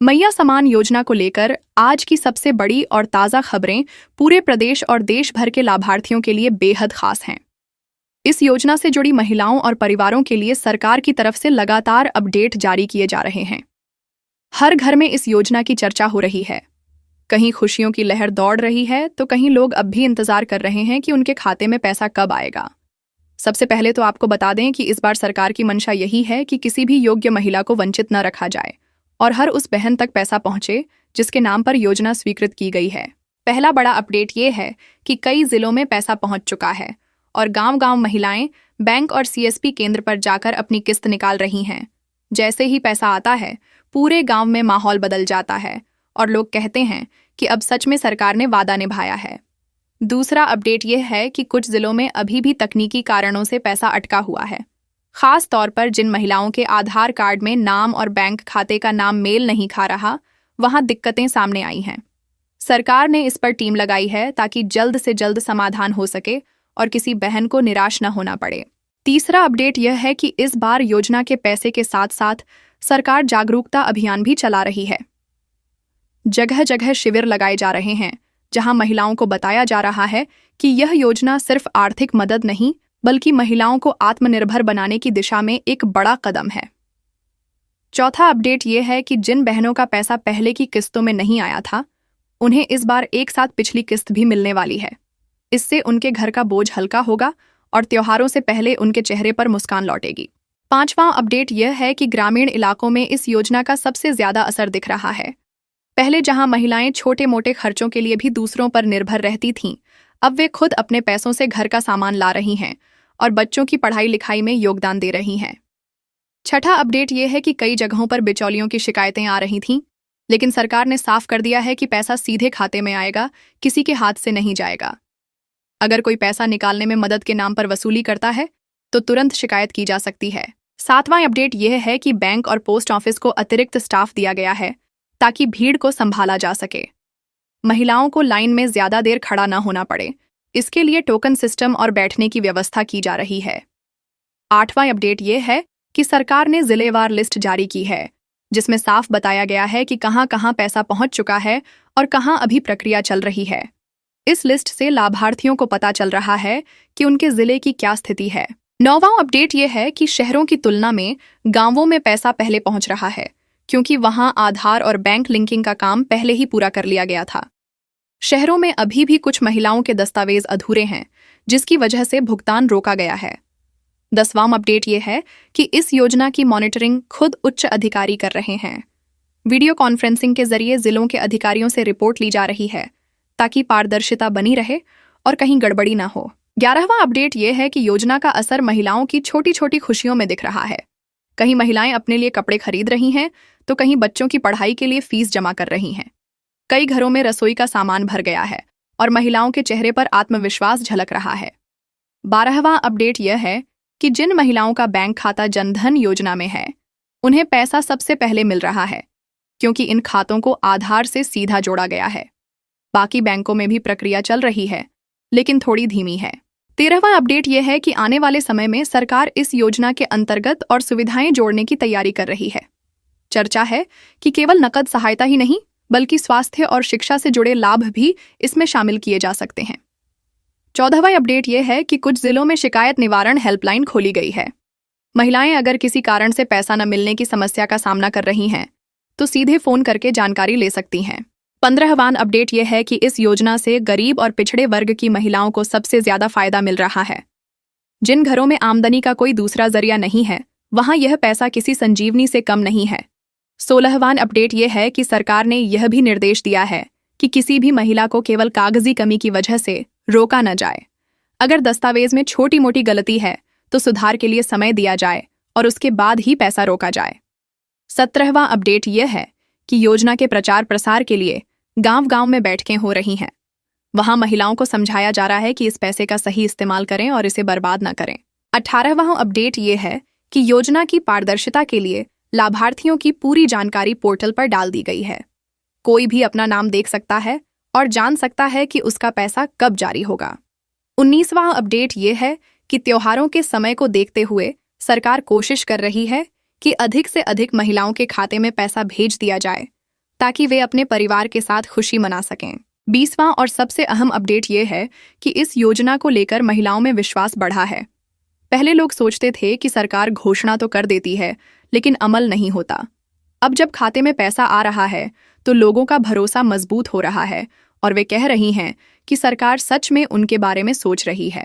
मैया समान योजना को लेकर आज की सबसे बड़ी और ताज़ा खबरें पूरे प्रदेश और देश भर के लाभार्थियों के लिए बेहद खास हैं। इस योजना से जुड़ी महिलाओं और परिवारों के लिए सरकार की तरफ से लगातार अपडेट जारी किए जा रहे हैं। हर घर में इस योजना की चर्चा हो रही है। कहीं खुशियों की लहर दौड़ रही है तो कहीं लोग अब भी इंतजार कर रहे हैं कि उनके खाते में पैसा कब आएगा। सबसे पहले तो आपको बता दें कि इस बार सरकार की मंशा यही है कि किसी भी योग्य महिला को वंचित न रखा जाए और हर उस बहन तक पैसा पहुंचे जिसके नाम पर योजना स्वीकृत की गई है। पहला बड़ा अपडेट ये है कि कई जिलों में पैसा पहुंच चुका है और गांव-गांव महिलाएं बैंक और सीएसपी केंद्र पर जाकर अपनी किस्त निकाल रही हैं। जैसे ही पैसा आता है, पूरे गांव में माहौल बदल जाता है और लोग कहते हैं कि अब सच में सरकार ने वादा निभाया है। दूसरा अपडेट यह है कि कुछ जिलों में अभी भी तकनीकी कारणों से पैसा अटका हुआ है। खास तौर पर जिन महिलाओं के आधार कार्ड में नाम और बैंक खाते का नाम मेल नहीं खा रहा, वहां दिक्कतें सामने आई हैं। सरकार ने इस पर टीम लगाई है ताकि जल्द से जल्द समाधान हो सके और किसी बहन को निराश न होना पड़े। तीसरा अपडेट यह है कि इस बार योजना के पैसे के साथ साथ सरकार जागरूकता अभियान भी चला रही है। जगह जगह शिविर लगाए जा रहे हैं जहां महिलाओं को बताया जा रहा है कि यह योजना सिर्फ आर्थिक मदद नहीं बल्कि महिलाओं को आत्मनिर्भर बनाने की दिशा में एक बड़ा कदम है। चौथा अपडेट यह है कि जिन बहनों का पैसा पहले की किस्तों में नहीं आया था, उन्हें इस बार एक साथ पिछली किस्त भी मिलने वाली है। इससे उनके घर का बोझ हल्का होगा और त्योहारों से पहले उनके चेहरे पर मुस्कान लौटेगी। पांचवां अपडेट यह है कि ग्रामीण इलाकों में इस योजना का सबसे ज्यादा असर दिख रहा है। पहले जहां महिलाएं छोटे मोटे खर्चों के लिए भी दूसरों पर निर्भर रहती थीं, अब वे खुद अपने पैसों से घर का सामान ला रही हैं और बच्चों की पढ़ाई लिखाई में योगदान दे रही हैं। छठा अपडेट यह है कि कई जगहों पर बिचौलियों की शिकायतें आ रही थीं, लेकिन सरकार ने साफ कर दिया है कि पैसा सीधे खाते में आएगा, किसी के हाथ से नहीं जाएगा। अगर कोई पैसा निकालने में मदद के नाम पर वसूली करता है तो तुरंत शिकायत की जा सकती है। सातवां अपडेट यह है कि बैंक और पोस्ट ऑफिस को अतिरिक्त स्टाफ दिया गया है ताकि भीड़ को संभाला जा सके। महिलाओं को लाइन में ज्यादा देर खड़ा न होना पड़े, इसके लिए टोकन सिस्टम और बैठने की व्यवस्था की जा रही है। आठवां अपडेट यह है कि सरकार ने जिलेवार लिस्ट जारी की है जिसमें साफ बताया गया है कि कहां कहां पैसा पहुंच चुका है और कहां अभी प्रक्रिया चल रही है। इस लिस्ट से लाभार्थियों को पता चल रहा है कि उनके जिले की क्या स्थिति है। नौवां अपडेट यह है कि शहरों की तुलना में गांवों में पैसा पहले पहुंच रहा है क्योंकि वहां आधार और बैंक लिंकिंग का काम पहले ही पूरा कर लिया गया था। शहरों में अभी भी कुछ महिलाओं के दस्तावेज अधूरे हैं जिसकी वजह से भुगतान रोका गया है। 10वां अपडेट यह है कि इस योजना की मॉनिटरिंग खुद उच्च अधिकारी कर रहे हैं। वीडियो कॉन्फ्रेंसिंग के जरिए जिलों के अधिकारियों से रिपोर्ट ली जा रही है ताकि पारदर्शिता बनी रहे और कहीं गड़बड़ी ना हो। 11वां अपडेट यह है कि योजना का असर महिलाओं की छोटी छोटी खुशियों में दिख रहा है। कहीं महिलाएं अपने लिए कपड़े खरीद रही हैं तो कहीं बच्चों की पढ़ाई के लिए फीस जमा कर रही हैं। कई घरों में रसोई का सामान भर गया है और महिलाओं के चेहरे पर आत्मविश्वास झलक रहा है। 12वां अपडेट यह है कि जिन महिलाओं का बैंक खाता जनधन योजना में है, उन्हें पैसा सबसे पहले मिल रहा है क्योंकि इन खातों को आधार से सीधा जोड़ा गया है। बाकी बैंकों में भी प्रक्रिया चल रही है लेकिन थोड़ी धीमी है। 13वां अपडेट यह है कि आने वाले समय में सरकार इस योजना के अंतर्गत और सुविधाएं जोड़ने की तैयारी कर रही है। चर्चा है कि केवल नकद सहायता ही नहीं बल्कि स्वास्थ्य और शिक्षा से जुड़े लाभ भी इसमें शामिल किए जा सकते हैं। 14वां अपडेट यह है कि कुछ जिलों में शिकायत निवारण हेल्पलाइन खोली गई है। महिलाएं अगर किसी कारण से पैसा न मिलने की समस्या का सामना कर रही हैं तो सीधे फोन करके जानकारी ले सकती हैं। 15वां अपडेट यह है कि इस योजना से गरीब और पिछड़े वर्ग की महिलाओं को सबसे ज्यादा फायदा मिल रहा है। जिन घरों में आमदनी का कोई दूसरा जरिया नहीं है, वहां यह पैसा किसी संजीवनी से कम नहीं है। 16वां अपडेट यह है कि सरकार ने यह भी निर्देश दिया है कि किसी भी महिला को केवल कागजी कमी की वजह से रोका न जाए। अगर दस्तावेज में छोटी मोटी गलती है तो सुधार के लिए समय दिया जाए और उसके बाद ही पैसा रोका जाए। 17वां अपडेट यह है कि योजना के प्रचार प्रसार के लिए गांव-गांव में बैठकें हो रही हैं। वहां महिलाओं को समझाया जा रहा है कि इस पैसे का सही इस्तेमाल करें और इसे बर्बाद न करें। 18वां अपडेट यह है कि योजना की पारदर्शिता के लिए लाभार्थियों की पूरी जानकारी पोर्टल पर डाल दी गई है। कोई भी अपना नाम देख सकता है और जान सकता है कि उसका पैसा कब जारी होगा। 19वां अपडेट यह है कि त्योहारों के समय को देखते हुए सरकार कोशिश कर रही है कि अधिक से अधिक महिलाओं के खाते में पैसा भेज दिया जाए ताकि वे अपने परिवार के साथ खुशी मना सकें। 20वां और सबसे अहम अपडेट ये है कि इस योजना को लेकर महिलाओं में विश्वास बढ़ा है। पहले लोग सोचते थे कि सरकार घोषणा तो कर देती है, लेकिन अमल नहीं होता। अब जब खाते में पैसा आ रहा है, तो लोगों का भरोसा मजबूत हो रहा है और वे कह रही हैं कि सरकार सच में उनके बारे में सोच रही है।